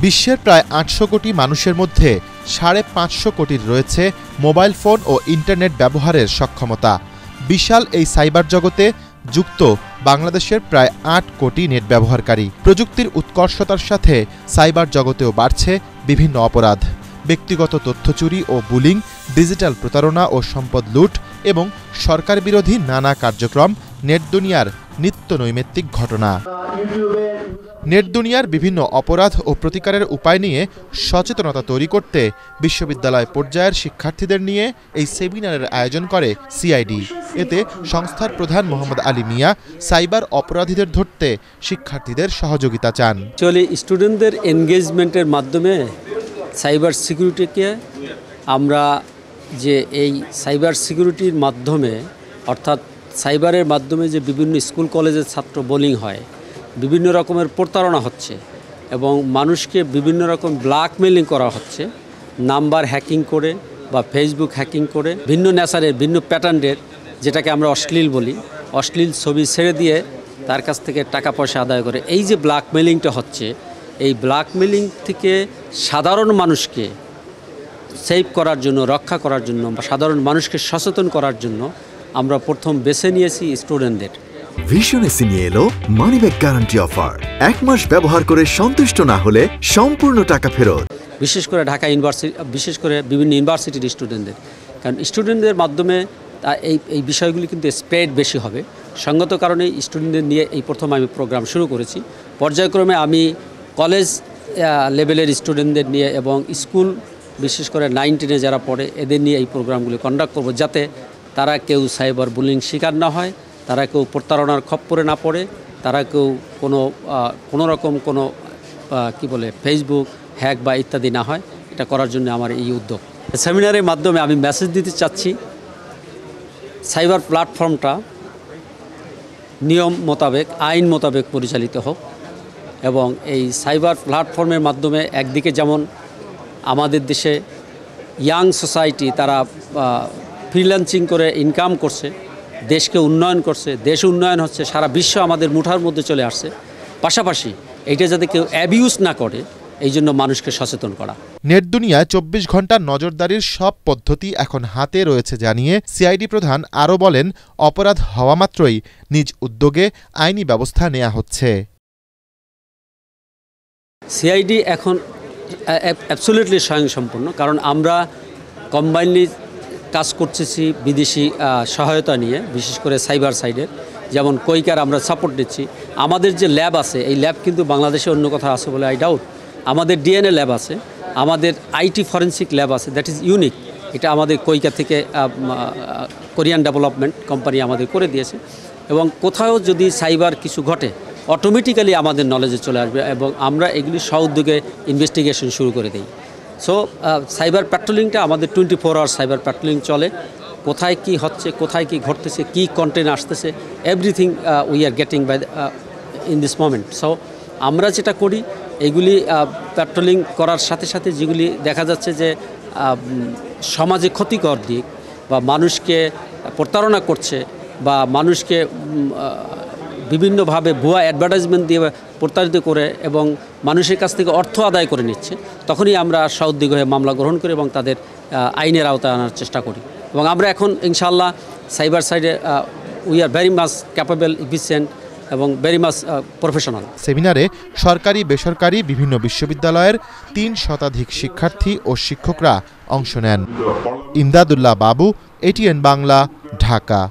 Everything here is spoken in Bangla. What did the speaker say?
বিশ্বের প্রায় ৮০০ কোটি মানুষের মধ্যে ৫৫০ কোটির রয়েছে মোবাইল ফোন ও ইন্টারনেট ব্যবহারের সক্ষমতা। বিশাল এই সাইবার জগতে যুক্ত বাংলাদেশের প্রায় ৮ কোটি নেট ব্যবহারকারী। প্রযুক্তির উৎকর্ষতার সাথে সাইবার জগতেও বাড়ছে বিভিন্ন অপরাধ, ব্যক্তিগত তথ্য চুরি ও বুলিং, ডিজিটাল প্রতারণা ও সম্পদ লুট এবং সরকার বিরোধী নানা কার্যক্রম নেট দুনিয়ার নিত্য নৈমিত্তিক ঘটনা। নেট দুনিয়ার বিভিন্ন অপরাধ ও প্রতিকারের উপায় নিয়ে সচেতনতা তৈরি করতে বিশ্ববিদ্যালয় পর্যায়ের শিক্ষার্থীদের নিয়ে এই সেমিনারের আয়োজন করে সিআইডি। এতে সংস্থার প্রধান মোহাম্মদ আলী মিয়া সাইবার অপরাধীদের ধরতে শিক্ষার্থীদের সহযোগিতা চান। অ্যাকচুয়ালি স্টুডেন্টদের এনগেজমেন্টের মাধ্যমে সাইবার সিকিউরিটিকে আমরা যে এই সাইবার সিকিউরিটির মাধ্যমে অর্থাৎ সাইবারের মাধ্যমে যে বিভিন্ন স্কুল কলেজের ছাত্র বোলিং হয়, বিভিন্ন রকমের প্রতারণা হচ্ছে এবং মানুষকে বিভিন্ন রকম ব্ল্যাকমেলিং করা হচ্ছে, নাম্বার হ্যাকিং করে বা ফেসবুক হ্যাকিং করে ভিন্ন নেচারের ভিন্ন প্যাটার্নের, যেটাকে আমরা অশ্লীল বলি, অশ্লীল ছবি ছেড়ে দিয়ে তার কাছ থেকে টাকা পয়সা আদায় করে। এই যে ব্ল্যাকমেলিংটা হচ্ছে, এই ব্ল্যাকমেলিং থেকে সাধারণ মানুষকে সেভ করার জন্য, রক্ষা করার জন্য বা সাধারণ মানুষকে সচেতন করার জন্য আমরা প্রথম বেছে নিয়েছি স্টুডেন্টদের। ভিশন এসি নিয়ে এলো মানিব্যাগ গ্যারান্টি অফার। ১ মাস ব্যবহার করে সন্তুষ্ট না হলে সম্পূর্ণ টাকা ফেরত। বিশেষ করে ঢাকা ইউনিভার্সিটি, বিশেষ করে বিভিন্ন ইউনিভার্সিটির স্টুডেন্টদের, কারণ স্টুডেন্টদের মাধ্যমে এই বিষয়গুলি কিন্তু স্প্রেড বেশি হবে। সঙ্গত কারণে স্টুডেন্টদের নিয়ে এই প্রথম আমি প্রোগ্রাম শুরু করেছি। পর্যায়ক্রমে আমি কলেজ লেভেলের স্টুডেন্টদের নিয়ে এবং স্কুল, বিশেষ করে 9-10 যারা পড়ে, এদের নিয়ে এই প্রোগ্রামগুলি কন্ডাক্ট করব, যাতে তারা কেউ সাইবার বুলিং শিকার না হয়, তারা কেউ প্রতারণার খপ্পরে না পড়ে, তারা কেউ কোনো রকম কোনো ফেসবুক হ্যাক বা ইত্যাদি না হয়। এটা করার জন্য আমার এই উদ্যোগ। সেমিনারের মাধ্যমে আমি মেসেজ দিতে চাচ্ছি, সাইবার প্ল্যাটফর্মটা নিয়ম মোতাবেক, আইন মোতাবেক পরিচালিত হোক এবং এই সাইবার প্ল্যাটফর্মের মাধ্যমে একদিকে যেমন আমাদের দেশে ইয়াং সোসাইটি তারা ফ্রিল্যান্সিং করে ইনকাম করছে, দেশকে উন্নয়ন করছে, দেশ উন্নয়ন হচ্ছে, সারা বিশ্ব আমাদের মুঠার মধ্যে চলে আসছে। পাশাপাশি এইটা যাতে কেউ অ্যাবিউজ না করে, এই জন্য মানুষকে সচেতন করা। নেট দুনিয়ায় ২৪ ঘন্টা নজরদারির সব পদ্ধতি এখন হাতে রয়েছে জানিয়ে সিআইডি প্রধান আরও বলেন, অপরাধ হওয়া মাত্রই নিজ উদ্যোগে আইনি ব্যবস্থা নেওয়া হচ্ছে। সিআইডি এখন অ্যাবসলিউটলি স্বয়ংসম্পূর্ণ, কারণ আমরা কম্বাইনলি কাজ করতেছি বিদেশি সহায়তা নিয়ে, বিশেষ করে সাইবার সাইডের, যেমন কোইকার আমরা সাপোর্ট দিচ্ছি। আমাদের যে ল্যাব আছে, এই ল্যাব কিন্তু বাংলাদেশে অন্য কোথাও আছে বলে আই ডাউট। আমাদের ডিএনএ ল্যাব আছে, আমাদের আইটি ফরেন্সিক ল্যাব আছে, দ্যাট ইজ ইউনিক। এটা আমাদের কোইকা থেকে কোরিয়ান ডেভেলপমেন্ট কোম্পানি আমাদের করে দিয়েছে এবং কোথাও যদি সাইবার কিছু ঘটে অটোমেটিক্যালি আমাদের নলেজে চলে আসবে এবং আমরা এগুলি সউদ্যোগে ইনভেস্টিগেশন শুরু করে দিই। সো সাইবার প্যাট্রোলিংটা আমাদের 24 আওয়ার সাইবার প্যাট্রোলিং চলে। কোথায় কি হচ্ছে, কোথায় কি ঘটতেছে, কি কন্টেন্ট আসতেছে, everything we are getting by in this moment. So আমরা যেটা করি, এগুলি প্যাট্রোলিং করার সাথে সাথে যেগুলি দেখা যাচ্ছে যে সমাজে ক্ষতিকর দিক বা মানুষকে প্রতারণা করছে বা মানুষকে বিভিন্নভাবে ভুয়া অ্যাডভার্টাইজমেন্ট দিয়ে প্রতারিত করে এবং মানুষের কাছ থেকে অর্থ আদায় করে নিচ্ছে, তখনই আমরা সউদ্যোগ হয়ে মামলা গ্রহণ করি এবং তাদের আইনের আওতায় আনার চেষ্টা করি। এবং আমরা এখন ইনশাআল্লাহ সাইবার সাইডে we are very much capable, efficient এবং ভেরি মাচ প্রফেশনাল। সেমিনারে সরকারি বেসরকারি বিভিন্ন বিশ্ববিদ্যালয়ের ৩ শতাধিক শিক্ষার্থী ও শিক্ষকরা অংশ নেন। ইমদাদুল্লাহ বাবু, ATN বাংলা, ঢাকা।